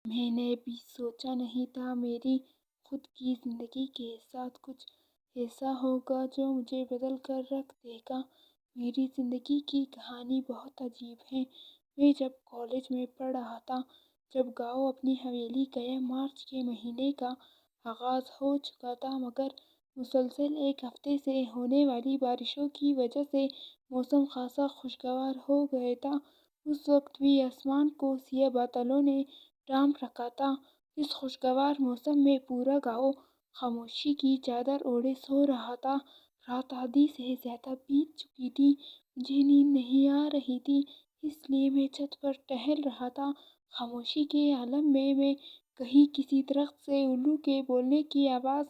میں نے بھی سوچا نہیں تھا میری خود کی زندگی کے ساتھ کچھ ایسا ہوگا جو مجھے بدل کر رکھ دے گا۔ میری زندگی کی کہانی بہت عجیب ہے۔ میں جب کالج میں پڑھ رہا تھا، جب گاؤں اپنی حویلی گیا، مارچ کے مہینے کا آغاز ہو چکا تھا، مگر مسلسل ایک ہفتے سے ہونے والی بارشوں کی وجہ سے موسم خاصا خوشگوار ہو گیا تھا۔ اس وقت بھی آسمان کو سیاہ بادلوں نے ڈھانپ رکھا تھا۔ اس خوشگوار موسم میں پورا گاؤں خاموشی کی چادر اوڑھے سو رہا تھا۔ رات آدھی سے زیادہ بیت چکی تھی، مجھے نیند نہیں آ رہی تھی، اس لیے میں چھت پر ٹہل رہا تھا۔ خاموشی کے عالم میں کہیں کسی درخت سے الو کے بولنے کی آواز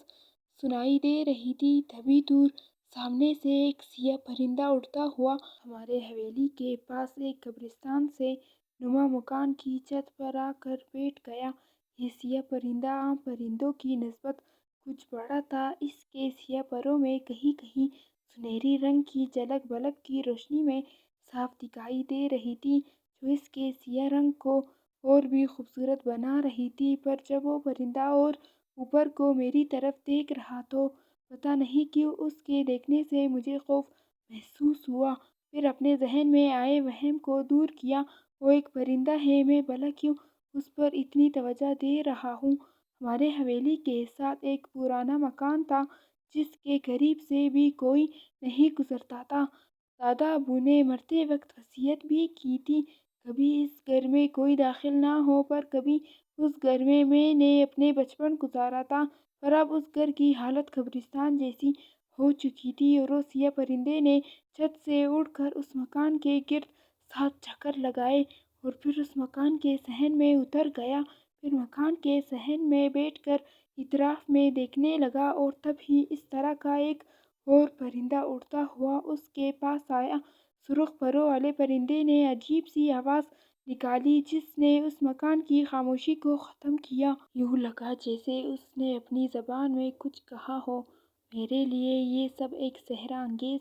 سنائی دے رہی تھی۔ تبھی دور سامنے سے ایک سیاہ پرندہ اڑتا ہوا ہمارے حویلی کے پاس ایک قبرستان سے نما مکان کی چھت پر آ کر بیٹھ گیا۔ یہ سیاہ پرندہ عام پرندوں کی نسبت کچھ بڑا تھا۔ اس کے سیاہ پروں میں کہیں کہیں سنہری رنگ کی جھلک بلب کی روشنی میں صاف دکھائی دے رہی تھی، جو اس کے سیاہ رنگ کو اور بھی خوبصورت بنا رہی تھی۔ پر جب وہ پرندہ اور اوپر کو میری طرف دیکھ رہا تو پتہ نہیں کیوں اس کے دیکھنے سے مجھے خوف محسوس ہوا۔ پھر اپنے ذہن میں آئے وہم کو دور کیا۔ وہ ایک پرندہ ہے، میں بھلا کیوں اس پر اتنی توجہ دے رہا ہوں؟ ہمارے حویلی کے ساتھ ایک پرانا مکان تھا، جس کے قریب سے بھی کوئی نہیں گزرتا تھا۔ دادا ابو نے مرتے وقت وصیت بھی کی تھی، کبھی اس گھر میں کوئی داخل نہ ہو، پر کبھی اس گھر میں نے اپنے بچپن گزارا تھا۔ پر اب اس گھر کی حالت قبرستان جیسی ہو چکی تھی، اور وہ سیاہ پرندے نے چھت سے اڑ کر اس مکان کے گرد 7 چکر لگائے اور پھر اس مکان کے صحن میں اتر گیا۔ پھر مکان کے صحن میں بیٹھ کر اطراف میں دیکھنے لگا، اور تب ہی اس طرح کا ایک اور پرندہ اڑتا ہوا اس کے پاس آیا۔ سرخ پروں والے پرندے نے عجیب سی آواز نکالی، جس نے اس مکان کی خاموشی کو ختم کیا۔ یوں لگا جیسے اس نے اپنی زبان میں کچھ کہا ہو۔ میرے لیے یہ سب ایک سحر انگیز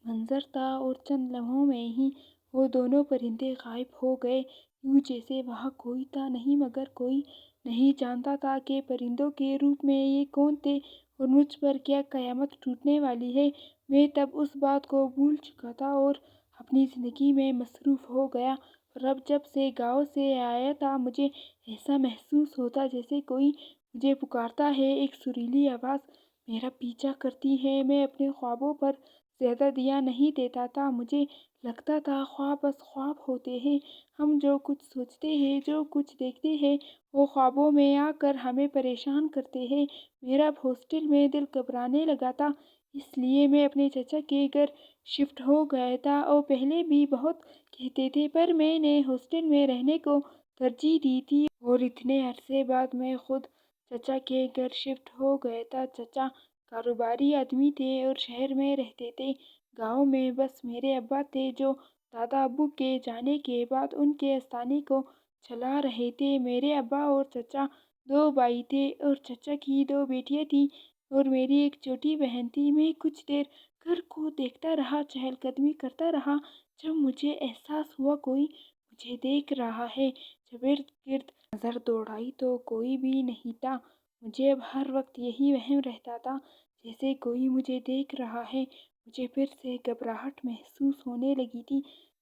منظر تھا، اور چند لمحوں میں ہی وہ دونوں پرندے غائب ہو گئے، یوں جیسے وہاں کوئی تھا نہیں، مگر کوئی نہیں جانتا تھا کہ پرندوں کے روپ میں یہ کون تھے اور مجھ پر کیا قیامت ٹوٹنے والی ہے۔ میں تب اس بات کو بھول چکا تھا اور اپنی زندگی میں مصروف ہو گیا، اور اب جب سے گاؤں سے آیا تھا مجھے ایسا محسوس ہوتا جیسے کوئی مجھے پکارتا ہے، ایک سریلی آواز میرا پیچھا کرتی ہے۔ میں اپنے خوابوں پر زیادہ دھیان نہیں دیتا تھا، مجھے لگتا تھا خواب بس خواب ہوتے ہیں۔ ہم جو کچھ سوچتے ہیں، جو کچھ دیکھتے ہیں، وہ خوابوں میں آ کر ہمیں پریشان کرتے ہیں۔ میرا اب ہاسٹل میں دل گھبرانے لگا تھا، اس لیے میں اپنے چچا کے گھر شفٹ ہو گیا تھا۔ وہ پہلے بھی بہت کہتے تھے، پر میں نے ہاسٹل میں رہنے کو ترجیح دی تھی، اور اتنے عرصے بعد میں خود چچا کے گھر شفٹ ہو گیا تھا۔ چچا کاروباری آدمی تھے اور شہر میں رہتے تھے۔ گاؤں میں بس میرے ابا تھے، جو دادا ابو کے جانے کے بعد ان کے آستانے کو چلا رہے تھے۔ میرے ابا اور چچا 2 بھائی تھے، اور چچا کی 2 بیٹیاں تھیں، اور میری ایک چھوٹی بہن تھی۔ میں کچھ دیر گھر کو دیکھتا رہا، چہل قدمی کرتا رہا، جب مجھے احساس ہوا کوئی مجھے دیکھ رہا ہے۔ جب ارد گرد نظر دوڑائی تو کوئی بھی نہیں تھا۔ مجھے اب ہر وقت یہی وہم رہتا تھا جیسے کوئی مجھے دیکھ رہا ہے۔ مجھے پھر سے گھبراہٹ محسوس ہونے لگی تھی،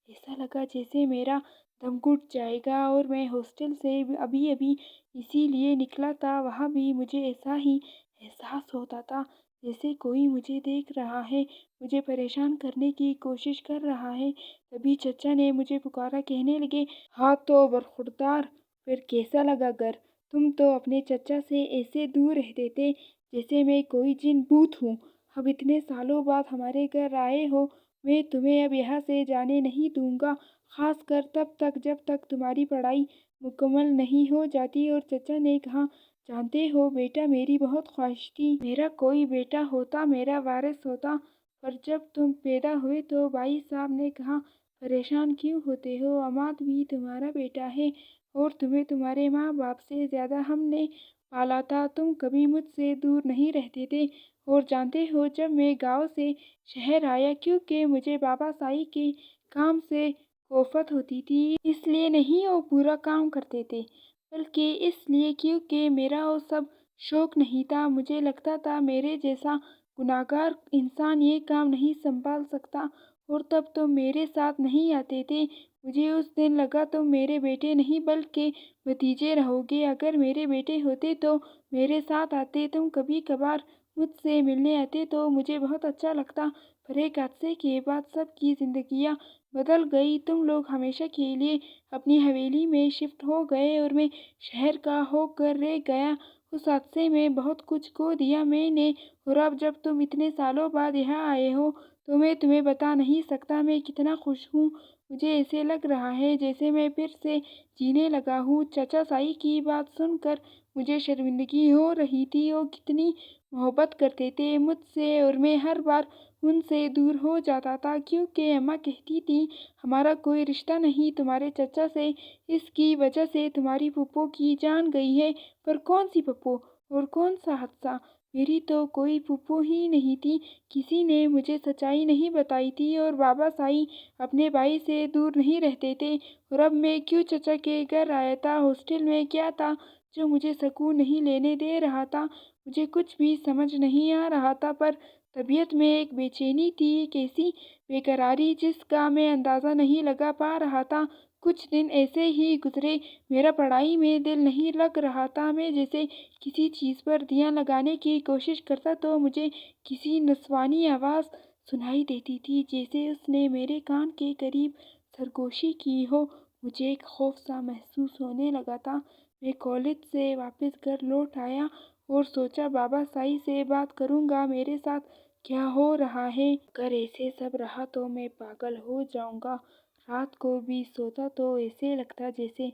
ایسا لگا جیسے میرا دم گھٹ جائے گا، اور میں ہاسٹل سے ابھی اسی لیے نکلا تھا، وہاں بھی مجھے ایسا ہی احساس ہوتا تھا جیسے کوئی مجھے دیکھ رہا ہے، مجھے پریشان کرنے کی کوشش کر رہا ہے۔ تبھی چچا نے مجھے پکارا، کہنے لگے، ہاں تو برخوردار، پھر کیسا لگا گھر؟ تم تو اپنے چچا سے ایسے دور رہتے تھے جیسے میں کوئی جن بھوت ہوں، اب اتنے سالوں بعد ہمارے گھر آئے ہو، میں تمہیں اب یہاں سے جانے نہیں دوں گا، خاص کر تب تک جب تک تمہاری پڑھائی مکمل نہیں ہو جاتی۔ اور چچا نے کہا، جانتے ہو بیٹا، میری بہت خواہش تھی میرا کوئی بیٹا ہوتا، میرا وارث ہوتا، پر جب تم پیدا ہوئے تو بھائی صاحب نے کہا، پریشان کیوں ہوتے ہو، عماد بھی تمہارا بیٹا ہے، اور تمہیں تمہارے ماں باپ سے زیادہ ہم نے پالا تھا، تم کبھی مجھ سے دور نہیں رہتے تھے۔ اور جانتے ہو جب میں گاؤں سے شہر آیا، کیونکہ مجھے بابا سائی کے کام سے کوفت ہوتی تھی، اس لیے نہیں وہ پورا کام کرتے تھے، بلکہ اس لیے کیونکہ میرا وہ سب شوق نہیں تھا۔ مجھے لگتا تھا میرے جیسا گنہگار انسان یہ کام نہیں سنبھال سکتا، اور تب تم میرے ساتھ نہیں آتے تھے۔ مجھے اس دن لگا تم میرے بیٹے نہیں بلکہ بھتیجے رہو گے۔ اگر میرے بیٹے ہوتے تو میرے ساتھ آتے، تم کبھی کبھار مجھ سے ملنے آتے تو مجھے بہت اچھا لگتا۔ پر ایک حادثے کے بعد سب کی زندگیاں بدل گئی۔ تم لوگ ہمیشہ کے لیے اپنی حویلی میں شفٹ ہو گئے اور میں شہر کا ہو کر رہ گیا۔ اس حادثے میں بہت کچھ کھو دیا میں نے، اور اب جب تم اتنے سالوں بعد یہاں آئے ہو تو میں تمہیں بتا نہیں سکتا میں کتنا خوش ہوں۔ مجھے ایسے لگ رہا ہے جیسے میں پھر سے جینے لگا ہوں۔ چچا سائی کی بات سن کر مجھے شرمندگی ہو رہی تھی۔ وہ کتنی محبت کرتے تھے مجھ سے، اور میں ہر بار ان سے دور ہو جاتا تھا کیونکہ اماں کہتی تھیں ہمارا کوئی رشتہ نہیں تمہارے چچا سے، اس کی وجہ سے تمہاری پھوپھو کی جان گئی ہے۔ پر کون سی پھوپھو اور کون سا حادثہ؟ میری تو کوئی پھوپھو ہی نہیں تھی۔ کسی نے مجھے سچائی نہیں بتائی تھی، اور بابا سائی اپنے بھائی سے دور نہیں رہتے تھے۔ اور اب میں کیوں چچا کے گھر آیا تھا؟ ہاسٹل میں کیا تھا جو مجھے سکون نہیں لینے دے رہا تھا؟ مجھے کچھ بھی سمجھ نہیں آ رہا تھا، پر طبیعت میں ایک بے چینی تھی، ایک ایسی بے قراری جس کا میں اندازہ نہیں لگا پا رہا تھا۔ کچھ دن ایسے ہی گزرے۔ میرا پڑھائی میں دل نہیں لگ رہا تھا۔ میں جیسے کسی چیز پر دھیان لگانے کی کوشش کرتا تو مجھے کسی نسوانی آواز سنائی دیتی تھی، جیسے اس نے میرے کان کے قریب سرگوشی کی ہو۔ مجھے ایک خوف سا محسوس ہونے لگا تھا۔ میں کالج سے واپس گھر لوٹ آیا اور سوچا بابا سائی سے بات کروں گا، میرے ساتھ کیا ہو رہا ہے۔ اگر ایسے سب رہا تو میں پاگل ہو جاؤں گا۔ رات کو بھی سوتا تو ایسے لگتا جیسے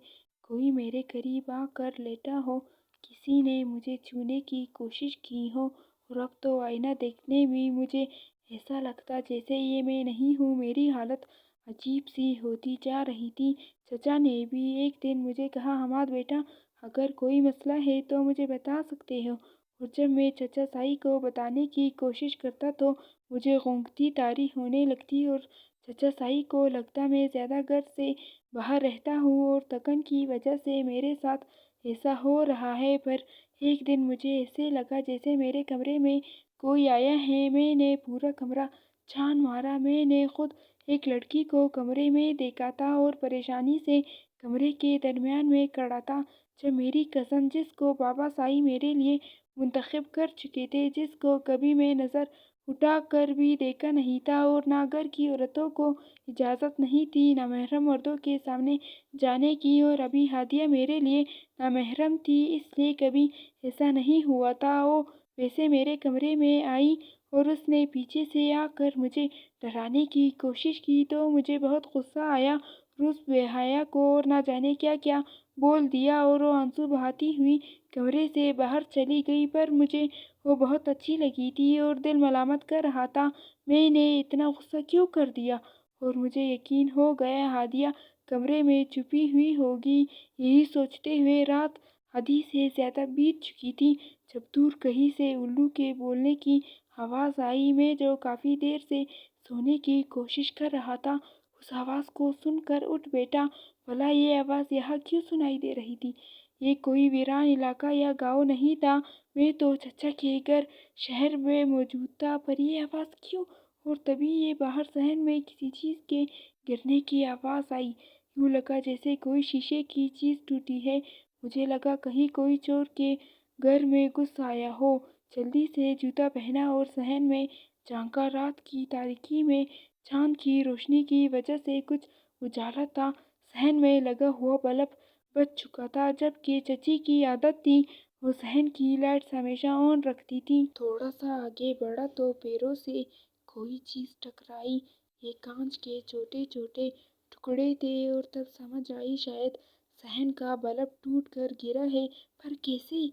کوئی میرے قریب آ کر لیٹا ہو، کسی نے مجھے چھونے کی کوشش کی ہو، اور اب تو آئینہ دیکھنے بھی مجھے ایسا لگتا جیسے یہ میں نہیں ہوں۔ میری حالت عجیب سی ہوتی جا رہی تھی۔ چچا نے بھی ایک دن مجھے کہا حماد بیٹا، اگر کوئی مسئلہ ہے تو مجھے بتا سکتے ہو، اور جب میں چچا سائی کو بتانے کی کوشش کرتا تو مجھے گونگتی طاری ہونے لگتی، اور چچا سائی کو لگتا میں زیادہ گھر سے باہر رہتا ہوں اور تھکن کی وجہ سے میرے ساتھ ایسا ہو رہا ہے۔ پر ایک دن مجھے ایسے لگا جیسے میرے کمرے میں کوئی آیا ہے۔ میں نے پورا کمرہ چھان مارا۔ میں نے خود ایک لڑکی کو کمرے میں دیکھا تھا اور پریشانی سے کمرے کے درمیان میں کھڑا تھا۔ جب میری کزن، جس کو بابا سائی میرے لیے منتخب کر چکے تھے، جس کو کبھی میں نظر اٹھا کر بھی دیکھا نہیں تھا، اور نہ گھر کی عورتوں کو اجازت نہیں تھی نامحرم مردوں کے سامنے جانے کی، اور ابھی ہادیہ میرے لیے نامحرم تھی، اس لیے کبھی ایسا نہیں ہوا تھا۔ وہ ویسے میرے کمرے میں آئی اور اس نے پیچھے سے آ کر مجھے ڈرانے کی کوشش کی تو مجھے بہت غصہ آیا، اور اس بے حیا کو اور نہ جانے کیا کیا بول دیا، اور وہ آنسو بہاتی ہوئی کمرے سے باہر چلی گئی۔ پر مجھے وہ بہت اچھی لگی تھی اور دل ملامت کر رہا تھا میں نے اتنا غصہ کیوں کر دیا، اور مجھے یقین ہو گیا ہادیہ کمرے میں چھپی ہوئی ہوگی۔ یہی سوچتے ہوئے رات آدھی سے زیادہ بیت چکی تھی جب دور کہیں سے الو کے بولنے کی آواز آئی۔ میں جو کافی دیر سے سونے کی کوشش کر رہا تھا، اس آواز کو سن کر اٹھ بیٹھا۔ بھلا یہ آواز یہاں کیوں سنائی دے رہی تھی؟ یہ کوئی ویران علاقہ یا گاؤں نہیں تھا، میں تو چچا کے گھر شہر میں موجود تھا، پر یہ آواز کیوں؟ اور تبھی یہ باہر صحن میں کسی چیز کے گرنے کی آواز آئی۔ یوں لگا جیسے کوئی شیشے کی چیز ٹوٹی ہے۔ مجھے لگا کہیں کوئی چور کے گھر میں گھس آیا ہو۔ جلدی سے جوتا پہنا اور صحن میں جھانکا۔ رات کی تاریکی میں چاند کی روشنی کی وجہ سے کچھ اجالا تھا۔ صحن میں لگا ہوا بلب بجھ چکا تھا، جبکہ چچی کی عادت تھی وہ صحن کی لائٹس ہمیشہ آن رکھتی تھیں۔ تھوڑا سا آگے بڑھا تو پیروں سے کوئی چیز ٹکرائی۔ یہ کانچ کے چھوٹے چھوٹے ٹکڑے تھے، اور تب سمجھ آئی شاید صحن کا بلب ٹوٹ کر گرا ہے، پر کیسے؟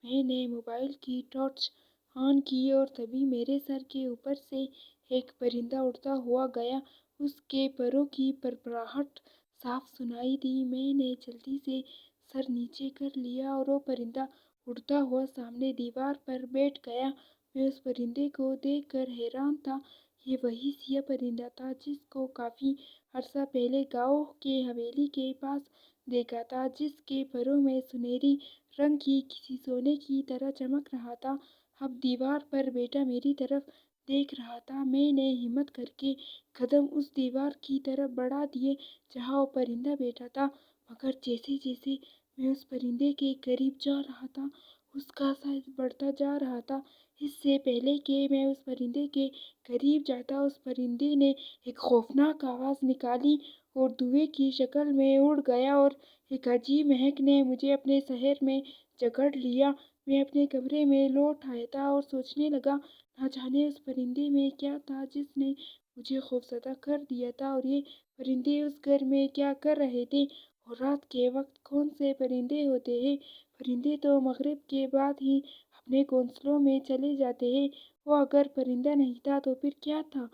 میں نے موبائل کی ٹارچ آن کی اور تبھی میرے سر کے اوپر سے ایک پرندہ اڑتا ہوا گیا۔ اس کے پروں کی پھرپھراہٹ صاف سنائی دی۔ میں نے جلدی سے سر نیچے کر لیا اور وہ پرندہ اڑتا ہوا سامنے دیوار پر بیٹھ گیا۔ میں اس پرندے کو دیکھ کر حیران تھا۔ یہ وہی سیاہ پرندہ تھا جس کو کافی عرصہ پہلے گاؤں کے حویلی کے پاس دیکھا تھا جس کے پروں میں سنہری رنگ کی کسی سونے کی طرح چمک رہا تھا۔ اب دیوار پر بیٹا میری طرف دیکھ رہا تھا۔ میں نے ہمت کر کے قدم اس دیوار کی طرف بڑھا دیے جہاں وہ پرندہ بیٹھا تھا، مگر جیسے جیسے میں اس پرندے کے قریب جا رہا تھا اس کا سائز بڑھتا جا رہا تھا۔ اس سے پہلے کہ میں اس پرندے کے قریب جاتا اس پرندے نے ایک خوفناک آواز نکالی اور دھوئے کی شکل میں اڑ گیا اور ایک عجیب مہک نے مجھے اپنے شہر میں جکڑ لیا۔ میں اپنے کمرے میں لوٹ آیا اور سوچنے لگا، نہ جانے اس پرندے میں کیا تھا جس نے مجھے خوفزدہ کر دیا تھا، اور یہ پرندے اس گھر میں کیا کر رہے تھے، اور رات کے وقت کون سے پرندے ہوتے ہیں۔ پرندے تو مغرب کے بعد ہی اپنے گھونسلوں میں چلے جاتے ہیں، وہ اگر پرندہ نہیں تھا تو پھر کیا تھا؟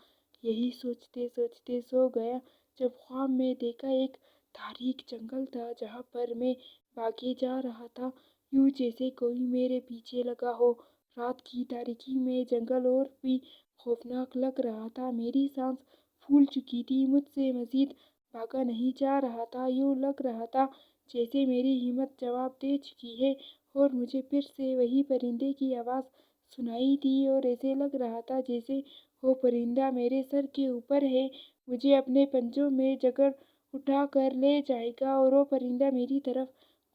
یہی سوچتے سوچتے سو گیا جب خواب میں دیکھا ایک تاریک جنگل تھا جہاں پر میں بھاگے جا رہا تھا، یوں جیسے کوئی میرے پیچھے لگا ہو۔ رات کی تاریکی میں جنگل اور بھی خوفناک لگ رہا تھا۔ میری سانس پھول چکی تھی، مجھ سے مزید بھاگا نہیں جا رہا تھا۔ یوں لگ رہا تھا جیسے میری ہمت جواب دے چکی ہے اور مجھے پھر سے وہی پرندے کی آواز سنائی دی، اور ایسے لگ رہا تھا جیسے وہ پرندہ میرے سر کے اوپر ہے، مجھے اپنے پنجوں میں جکڑ اٹھا کر لے جائے گا، اور وہ پرندہ میری طرف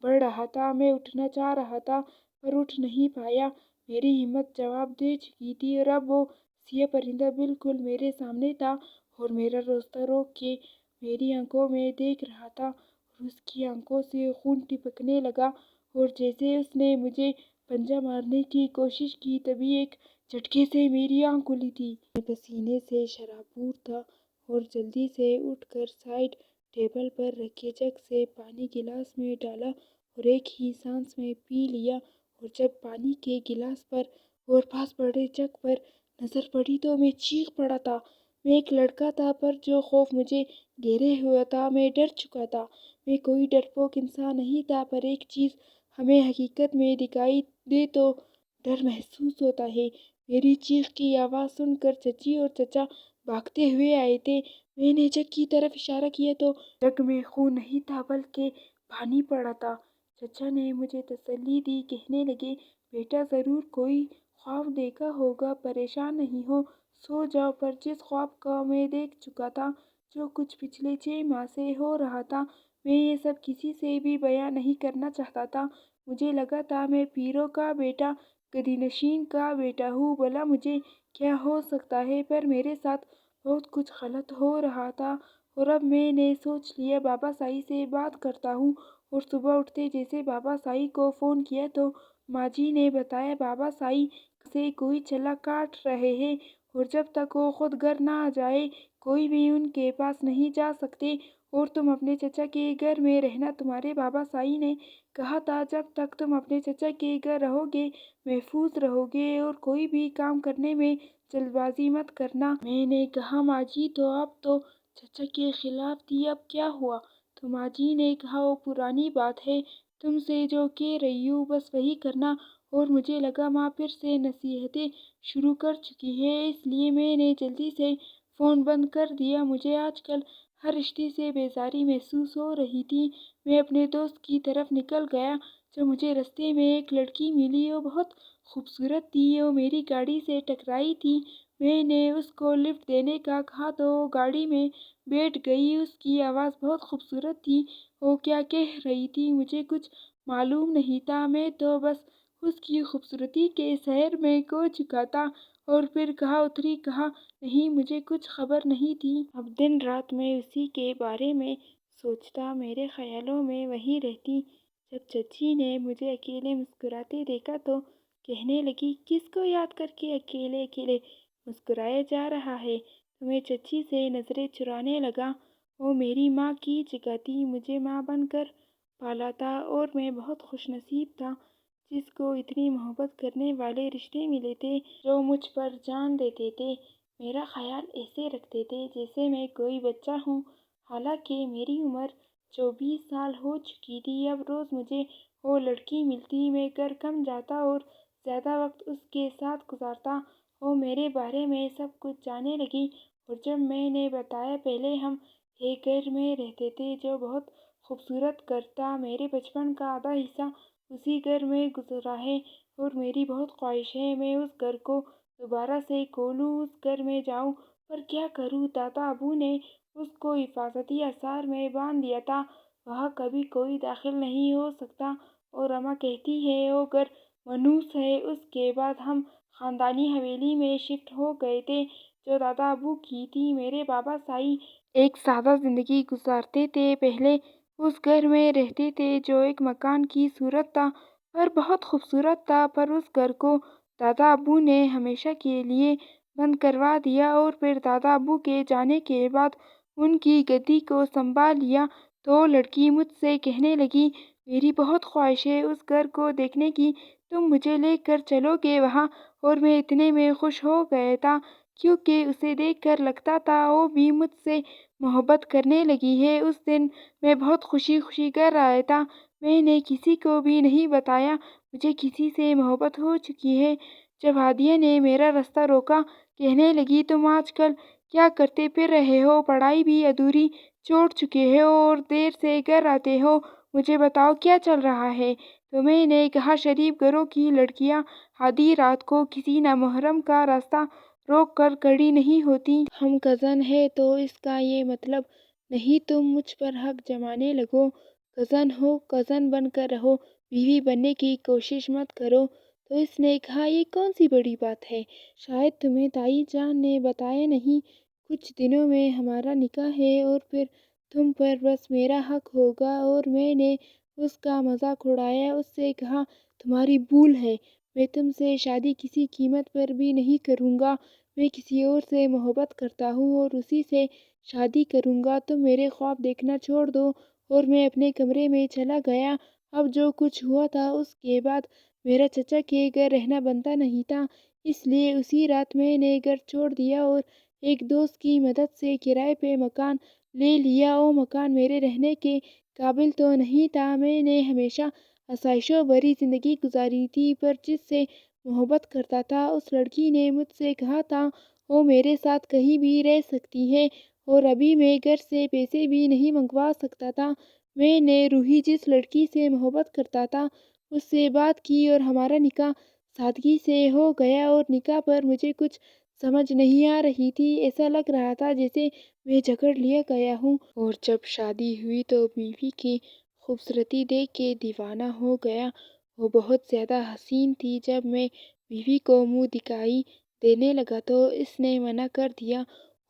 بڑھ رہا تھا۔ میں اٹھنا چاہ رہا تھا پر اٹھ نہیں پایا، میری ہمت جواب دے چکی تھی، اور اب وہ سیاہ پرندہ بالکل میرے سامنے تھا اور میرا راستہ روک کے میری آنکھوں میں دیکھ رہا تھا، اور اس کی آنکھوں سے خون ٹپکنے لگا، اور جیسے اس نے مجھے پنجہ مارنے کی کوشش کی تبھی ایک جھٹکے سے میری آنکھ کھلی تھی۔ میں پسینے سے شرابور تھا اور جلدی سے اٹھ کر سائڈ ٹیبل پر رکھے جگ سے پانی گلاس میں ڈالا اور ایک ہی سانس میں پی لیا، اور جب پانی کے گلاس پر اور پاس پڑے جگ پر نظر پڑی تو میں چیخ پڑا تھا۔ میں ایک لڑکا تھا پر جو خوف مجھے گھیرے ہوا تھا، میں ڈر چکا تھا۔ میں کوئی ڈرپوک انسان نہیں تھا، پر ایک چیز ہمیں حقیقت میں دکھائی دے تو ڈر محسوس ہوتا ہے۔ میری چیخ کی آواز سن کر چچی اور چچا بھاگتے ہوئے آئے تھے۔ میں نے جگ کی طرف اشارہ کیا تو جگ میں خون نہیں تھا بلکہ پانی پڑا تھا۔ چچا نے مجھے تسلی دی، کہنے لگے، بیٹا ضرور کوئی خواب دیکھا ہوگا، پریشان نہیں ہو، سو جاؤ۔ پر جس خواب کو میں دیکھ چکا تھا، جو کچھ پچھلے 6 ماہ سے ہو رہا تھا، میں یہ سب کسی سے بھی بیان نہیں کرنا چاہتا تھا۔ مجھے لگا تھا میں پیروں کا بیٹا، گدی نشین کا بیٹا ہوں، بھلا مجھے کیا ہو سکتا ہے؟ پر میرے ساتھ بہت کچھ غلط ہو رہا تھا، اور اب میں نے سوچ لیا بابا سائی سے بات کرتا ہوں۔ اور صبح اٹھتے جیسے بابا سائی کو فون کیا تو ماں جی نے بتایا بابا سائی سے کوئی چلا کاٹ رہے ہیں، اور جب تک وہ خود گھر نہ آ جائے کوئی بھی ان کے پاس نہیں جا سکتے، اور تم اپنے چچا کے گھر میں رہنا۔ تمہارے بابا سائی نے کہا تھا جب تک تم اپنے چچا کے گھر رہو گے محفوظ رہو گے، اور کوئی بھی کام کرنے میں جلد بازی مت کرنا۔ میں نے کہا ماں جی تو آپ تو چچا کے خلاف تھی، اب کیا ہوا؟ تو ماں جی نے کہا وہ پرانی بات ہے، تم سے جو کہہ رہی ہوں بس وہی کرنا۔ اور مجھے لگا ماں پھر سے نصیحتیں شروع کر چکی ہے، اس لیے میں نے جلدی سے فون بند کر دیا۔ مجھے آج کل ہر رشتے سے بیزاری محسوس ہو رہی تھی۔ میں اپنے دوست کی طرف نکل گیا جب مجھے راستے میں ایک لڑکی ملی، وہ بہت خوبصورت تھی، وہ میری گاڑی سے ٹکرائی تھی۔ میں نے اس کو لفٹ دینے کا کہا تو وہ گاڑی میں بیٹھ گئی۔ اس کی آواز بہت خوبصورت تھی، وہ کیا کہہ رہی تھی مجھے کچھ معلوم نہیں تھا، میں تو بس اس کی خوبصورتی کے سحر میں کھو چکا تھا۔ اور پھر کہاں اتری کہاں نہیں، مجھے کچھ خبر نہیں تھی۔ اب دن رات میں اسی کے بارے میں سوچتا، میرے خیالوں میں وہیں رہتی۔ جب چچی نے مجھے اکیلے مسکراتے دیکھا تو کہنے لگی، کس کو یاد کر کے اکیلے اکیلے مسکرایا جا رہا ہے؟ تو میں چچی سے نظریں چرانے لگا۔ وہ میری ماں کی جگہ تھی، مجھے ماں بن کر پالا تھا، اور میں بہت خوش نصیب تھا جس کو اتنی محبت کرنے والے رشتے ملے تھے جو مجھ پر جان دیتے تھے، میرا خیال ایسے رکھتے تھے جیسے میں کوئی بچہ ہوں، حالانکہ میری عمر 24 سال ہو چکی تھی۔ اب روز مجھے وہ لڑکی ملتی، میں گھر کم جاتا اور زیادہ وقت اس کے ساتھ گزارتا۔ وہ میرے بارے میں سب کچھ جاننے لگی، اور جب میں نے بتایا پہلے ہم ایک گھر میں رہتے تھے جو بہت خوبصورت گھر تھا۔ میرے بچپن کا آدھا حصہ اسی گھر میں گزرا ہے اور میری بہت خواہش ہے میں اس گھر کو دوبارہ سے کھولوں، اس گھر میں جاؤں، پر کیا کروں؟ دادا ابو نے اس کو حفاظتی اثار میں باندھ دیا تھا، وہاں کبھی کوئی داخل نہیں ہو سکتا، اور اماں کہتی ہے وہ گھر منحوس ہے۔ اس کے بعد ہم خاندانی حویلی میں شفٹ ہو گئے تھے جو دادا ابو کی تھی۔ میرے بابا سائی ایک سادہ زندگی گزارتے تھے، پہلے اس گھر میں رہتے تھے جو ایک مکان کی صورت تھا پر بہت خوبصورت تھا، پر اس گھر کو دادا ابو نے ہمیشہ کے لیے بند کروا دیا، اور پھر دادا ابو کے جانے کے بعد ان کی گدی کو سنبھال لیا تو لڑکی مجھ سے کہنے لگی، میری بہت خواہش ہے اس گھر کو دیکھنے کی، تم مجھے لے کر چلو گے وہاں؟ اور میں اتنے میں خوش ہو گیا تھا کیونکہ اسے دیکھ کر لگتا تھا وہ بھی مجھ سے محبت کرنے لگی ہے۔ اس دن میں بہت خوشی خوشی گھر آیا تھا، میں نے کسی کو بھی نہیں بتایا مجھے کسی سے محبت ہو چکی ہے۔ جب ہادیہ نے میرا راستہ روکا، کہنے لگی، تم آج کل کیا کرتے پھر رہے ہو؟ پڑھائی بھی ادھوری چھوڑ چکے ہو اور دیر سے گھر آتے ہو، مجھے بتاؤ کیا چل رہا ہے؟ تو میں نے کہا، شریف گھروں کی لڑکیاں آدھی رات کو کسی نامحرم کا راستہ روک کر کھڑی نہیں ہوتی۔ ہم کزن ہیں تو اس کا یہ مطلب نہیں تم مجھ پر حق جمانے لگو، کزن ہو کزن بن کر رہو، بیوی بننے کی کوشش مت کرو۔ تو اس نے کہا، یہ کون سی بڑی بات ہے؟ شاید تمہیں تائی جان نے بتایا نہیں، کچھ دنوں میں ہمارا نکاح ہے اور پھر تم پر بس میرا حق ہوگا۔ اور میں نے اس کا مذاق اڑایا، اس سے کہا، تمہاری بھول ہے، میں تم سے شادی کسی قیمت پر بھی نہیں کروں گا، میں کسی اور سے محبت کرتا ہوں اور اسی سے شادی کروں گا، تم میرے خواب دیکھنا چھوڑ دو۔ اور میں اپنے کمرے میں چلا گیا۔ اب جو کچھ ہوا تھا اس کے بعد میرا چچا کے گھر رہنا بنتا نہیں تھا، اس لیے اسی رات میں نے گھر چھوڑ دیا اور ایک دوست کی مدد سے کرائے پہ مکان لے لیا۔ وہ مکان میرے رہنے کے قابل تو نہیں تھا، میں نے ہمیشہ آسائشوں بھری زندگی گزاری تھی، پر جس سے محبت کرتا تھا اس لڑکی نے مجھ سے کہا تھا وہ میرے ساتھ کہیں بھی رہ سکتی ہے، اور ابھی میں گھر سے پیسے بھی نہیں منگوا سکتا تھا۔ میں نے روحی جس لڑکی سے محبت کرتا تھا اس سے بات کی اور ہمارا نکاح سادگی سے ہو گیا، اور نکاح پر مجھے کچھ سمجھ نہیں آ رہی تھی، ایسا لگ رہا تھا جیسے میں جکڑ لیا گیا ہوں۔ اور جب شادی ہوئی تو بیوی کی خوبصورتی دیکھ کے دیوانہ ہو گیا، وہ بہت زیادہ حسین تھی۔ جب میں بیوی کو منہ دکھائی دینے لگا تو اس نے منع کر دیا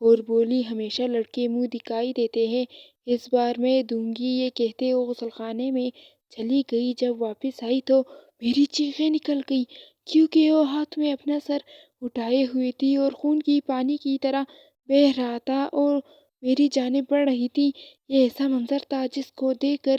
اور بولی، ہمیشہ لڑکے منہ دکھائی دیتے ہیں، اس بار میں دوں گی، یہ کہتے وہ غسل خانے میں چلی گئی۔ جب واپس آئی تو میری چیخیں نکل گئی کیونکہ وہ ہاتھ میں اپنا سر اٹھائے ہوئی تھی اور خون کی پانی کی طرح بہہ رہا تھا اور میری جانب بڑھ رہی تھی۔ یہ ایسا منظر تھا جس کو دیکھ کر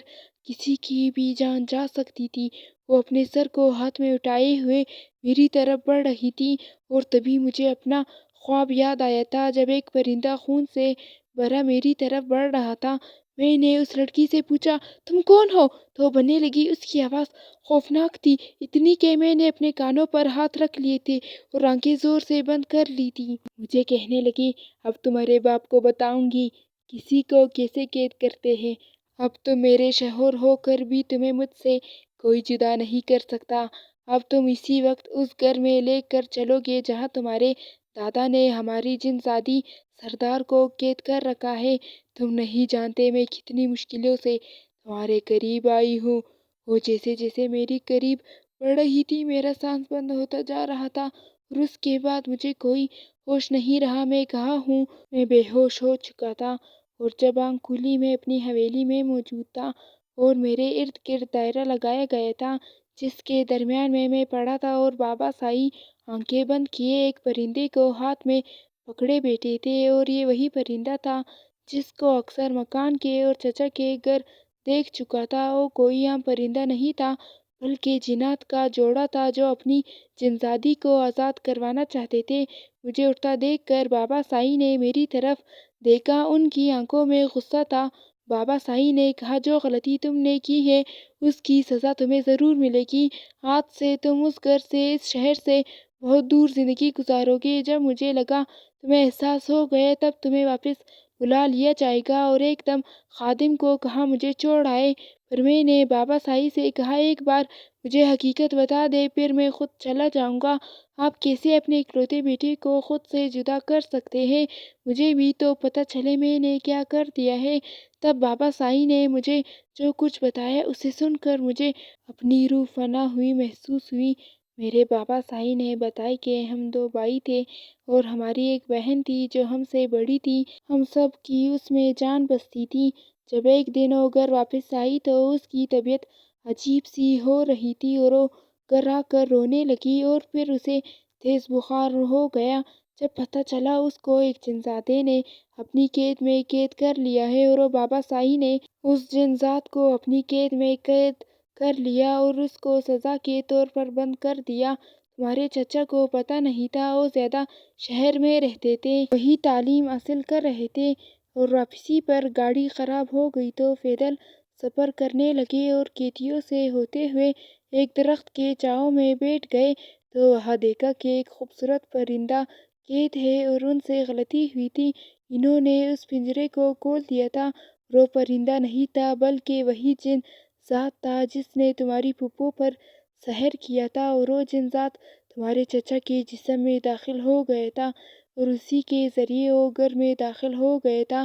کسی کی بھی جان جا سکتی تھی۔ وہ اپنے سر کو ہاتھ میں اٹھائے ہوئے میری طرف بڑھ رہی تھی، اور تبھی مجھے اپنا خواب یاد آیا تھا جب ایک پرندہ خون سے بھرا میری طرف بڑھ رہا تھا۔ میں نے اس لڑکی سے پوچھا، تم کون ہو؟ تو وہ بننے لگی۔ اس کی آواز خوفناک تھی، اتنی کہ میں نے اپنے کانوں پر ہاتھ رکھ لیے تھے اور آنکھیں زور سے بند کر لی تھی۔ مجھے کہنے لگی، اب تمہارے باپ کو بتاؤں گی کسی کو کیسے قید کرتے ہیں، اب تم میرے شوہر ہو کر بھی تمہیں مجھ سے کوئی جدا نہیں کر سکتا، اب تم اسی وقت اس گھر میں لے کر چلو گے جہاں تمہارے دادا نے ہماری جنزادی سردار کو قید کر رکھا ہے۔ تم نہیں جانتے میں کتنی مشکلوں سے تمہارے قریب آئی ہوں۔ وہ جیسے جیسے میری قریب بڑھ رہی تھی میرا سانس بند ہوتا جا رہا تھا اور اس کے بعد مجھے کوئی ہوش نہیں رہا، میں کہاں ہوں؟ میں بے ہوش ہو چکا تھا، اور جب آنکھ کھلی میں اپنی حویلی میں موجود تھا اور میرے ارد گرد دائرہ لگایا گیا تھا جس کے درمیان میں پڑا تھا، اور بابا سائی آنکھیں بند کیے ایک پرندے کو ہاتھ میں پکڑے بیٹھے تھے، اور یہ وہی پرندہ تھا جس کو اکثر مکان کے اور چچا کے گھر دیکھ چکا تھا۔ وہ کوئی عام پرندہ نہیں تھا بلکہ جنات کا جوڑا تھا جو اپنی جنزادی کو آزاد کروانا چاہتے تھے۔ مجھے اٹھتا دیکھ کر بابا سائی نے میری طرف دیکھا، ان کی آنکھوں میں غصہ تھا۔ بابا سائی نے کہا، جو غلطی تم نے کی ہے اس کی سزا تمہیں ضرور ملے گی، آج سے تم اس گھر سے، اس شہر سے بہت دور زندگی گزارو گے۔ جب مجھے لگا تمہیں احساس ہو گیا تب تمہیں واپس بلا لیا جائے گا اور ایک دم خادم کو کہا مجھے چھوڑ آئے۔ پر میں نے بابا سائی سے کہا ایک بار مجھے حقیقت بتا دے، پھر میں خود چلا جاؤں گا۔ آپ کیسے اپنے اکلوتے بیٹے کو خود سے جدا کر سکتے ہیں؟ مجھے بھی تو پتہ چلے میں نے کیا کر دیا ہے۔ تب بابا سائی نے مجھے جو کچھ بتایا اسے سن کر مجھے اپنی روح فنا ہوئی محسوس ہوئی۔ میرے بابا سائی نے بتایا کہ ہم 2 بھائی تھے اور ہماری ایک بہن تھی جو ہم سے بڑی تھی۔ ہم سب کی اس میں جان بستی تھی۔ جب ایک دن وہ گھر واپس آئی تو اس کی طبیعت عجیب سی ہو رہی تھی اور وہ گھر آ کر رونے لگی اور پھر اسے تیز بخار ہو گیا۔ جب پتہ چلا اس کو ایک جنزادے نے اپنی قید میں قید کر لیا ہے اور بابا سائی نے اس جنزاد کو اپنی قید میں قید کر لیا اور اس کو سزا کے طور پر بند کر دیا۔ تمہارے چچا کو پتہ نہیں تھا، وہ زیادہ شہر میں رہتے تھے، وہی تعلیم حاصل کر رہے تھے اور واپسی پر گاڑی خراب ہو گئی تو پیدل سفر کرنے لگے اور قیدیوں سے ہوتے ہوئے ایک درخت کے چھاؤں میں بیٹھ گئے تو وہاں دیکھا کہ ایک خوبصورت پرندہ قید ہے اور ان سے غلطی ہوئی تھی۔ انہوں نے اس پنجرے کو کھول دیا تھا اور وہ پرندہ نہیں تھا بلکہ وہی جن ذات تھا جس نے تمہاری پھوپھو پر سحر کیا تھا، اور وہ جن ذات تمہارے چچا کے جسم میں داخل ہو گیا تھا اور اسی کے ذریعے وہ گھر میں داخل ہو گیا تھا،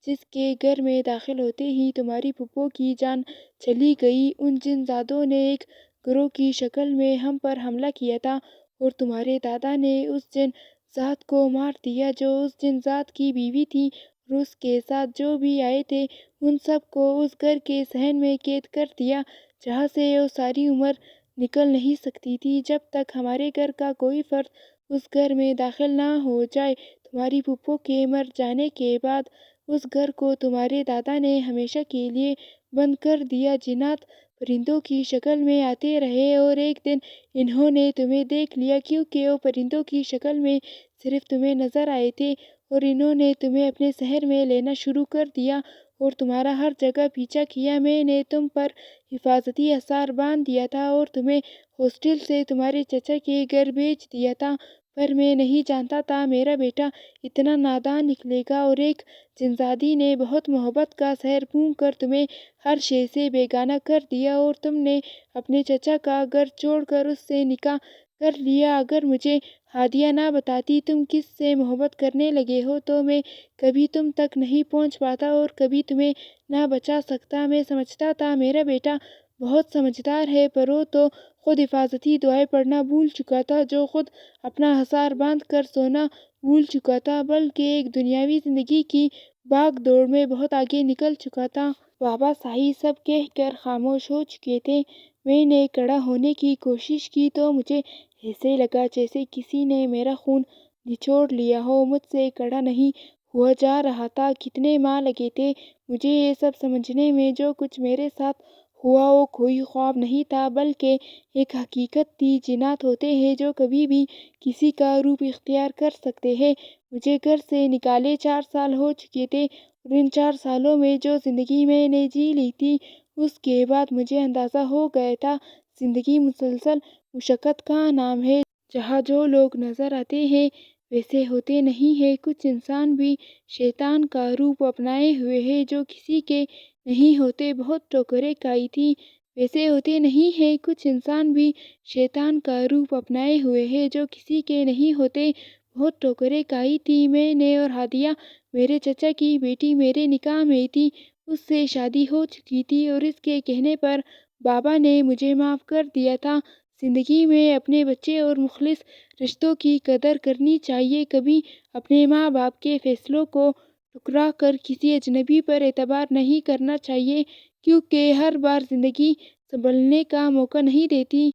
جس کے گھر میں داخل ہوتے ہی تمہاری پھوپھو کی جان چلی گئی۔ ان جن زادوں نے ایک گروہ کی شکل میں ہم پر حملہ کیا تھا اور تمہارے دادا نے اس جن ذات کو مار دیا جو اس جن ذات کی بیوی تھی، اور اس کے ساتھ جو بھی آئے تھے ان سب کو اس گھر کے صحن میں قید کر دیا جہاں سے وہ ساری عمر نکل نہیں سکتی تھی جب تک ہمارے گھر کا کوئی فرد اس گھر میں داخل نہ ہو جائے۔ تمہاری پھوپھو کے مر جانے کے بعد اس گھر کو تمہارے دادا نے ہمیشہ کے لیے بند کر دیا۔ جنات پرندوں کی شکل میں آتے رہے اور ایک دن انہوں نے تمہیں دیکھ لیا کیونکہ وہ پرندوں کی شکل میں صرف تمہیں نظر آئے تھے، اور انہوں نے تمہیں اپنے شہر میں لینا شروع کر دیا اور تمہارا ہر جگہ پیچھا کیا۔ میں نے تم پر حفاظتی حصار باندھ دیا تھا اور تمہیں ہاسٹل سے تمہارے چچا کے گھر بھیج دیا تھا، پر میں نہیں جانتا تھا میرا بیٹا اتنا نادان نکلے گا، اور ایک جنزادی نے بہت محبت کا زہر پھونک کر تمہیں ہر شے سے بیگانہ کر دیا اور تم نے اپنے چچا کا گھر چھوڑ کر اس سے نکاح کر لیا۔ اگر مجھے ہادیہ نہ بتاتی تم کس سے محبت کرنے لگے ہو تو میں کبھی تم تک نہیں پہنچ پاتا اور کبھی تمہیں نہ بچا سکتا۔ میں سمجھتا تھا میرا بیٹا بہت سمجھدار ہے، پر وہ تو خود حفاظتی دعائیں پڑھنا بھول چکا تھا، جو خود اپنا حصار باندھ کر سونا بھول چکا تھا، بلکہ ایک دنیاوی زندگی کی بھاگ دوڑ میں بہت آگے نکل چکا تھا۔ بابا سائی سب کہہ کر خاموش ہو چکے تھے۔ میں نے کھڑا ہونے کی کوشش کی تو مجھے ایسے لگا جیسے کسی نے میرا خون نچوڑ لیا ہو۔ مجھ سے کھڑا نہیں ہوا جا رہا تھا۔ کتنے ماہ لگے تھے مجھے یہ سب سمجھنے میں۔ جو کچھ میرے ساتھ ہوا وہ کوئی خواب نہیں تھا بلکہ ایک حقیقت تھی۔ جنات ہوتے ہیں جو کبھی بھی کسی کا روپ اختیار کر سکتے ہیں۔ مجھے گھر سے نکالے 4 سال ہو چکے تھے اور ان 4 سالوں میں جو زندگی میں نے جی لی تھی اس کے بعد مجھے اندازہ ہو گیا تھا زندگی مسلسل مشقت کا نام ہے، جہاں جو لوگ نظر آتے ہیں ویسے ہوتے نہیں ہیں۔ کچھ انسان بھی شیطان کا روپ اپنائے ہوئے ہیں جو کسی کے نہیں ہوتے۔ بہت ٹھوکریں کھائی تھیں، ویسے ہوتے نہیں ہیں۔ کچھ انسان بھی شیطان کا روپ اپنائے ہوئے ہیں جو کسی کے نہیں ہوتے۔ بہت ٹھوکریں کھائی تھیں میں نے اور ہادیہ میرے چچا کی بیٹی میرے نکاح میں تھی، اس سے شادی ہو چکی تھی اور اس کے کہنے پر بابا نے مجھے معاف کر دیا تھا۔ زندگی میں اپنے بچے اور مخلص رشتوں کی قدر کرنی چاہیے۔ کبھی اپنے ماں باپ کے فیصلوں کو ٹھکرا کر کسی اجنبی پر اعتبار نہیں کرنا چاہیے، کیونکہ ہر بار زندگی سنبھلنے کا موقع نہیں دیتی۔